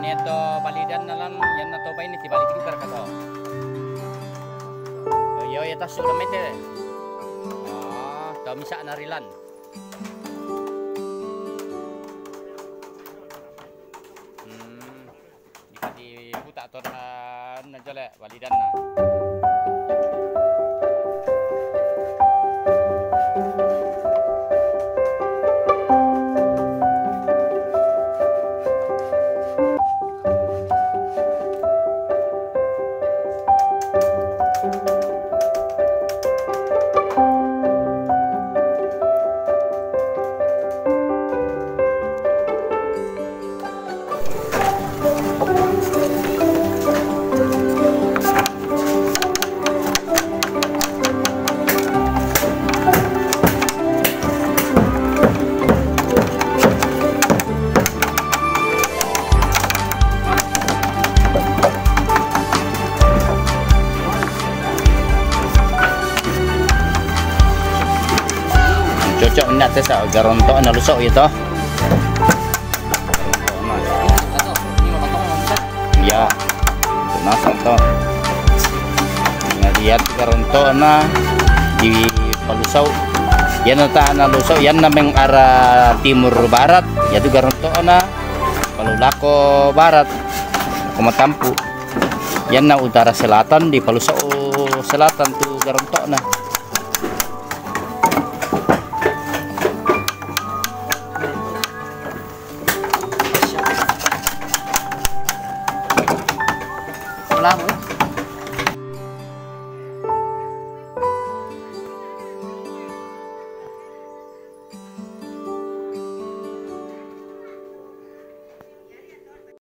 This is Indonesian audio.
Neto balidan nalan yan na to ba ini tibalik juga ka to. Yo ya tas sudah mete. To misa narilan. Jika dibuta to na jole balidan na. Cocok natin sa garonto na lusok ito. Ya, nasa to. Ngaliat garonto na di palusaw. Yan na lusok, yan na meng arah timur barat. Yaitu garonto na Palulako barat, Kumatampu. Yan na utara selatan di palusaw selatan tu garonto na. Wala mo.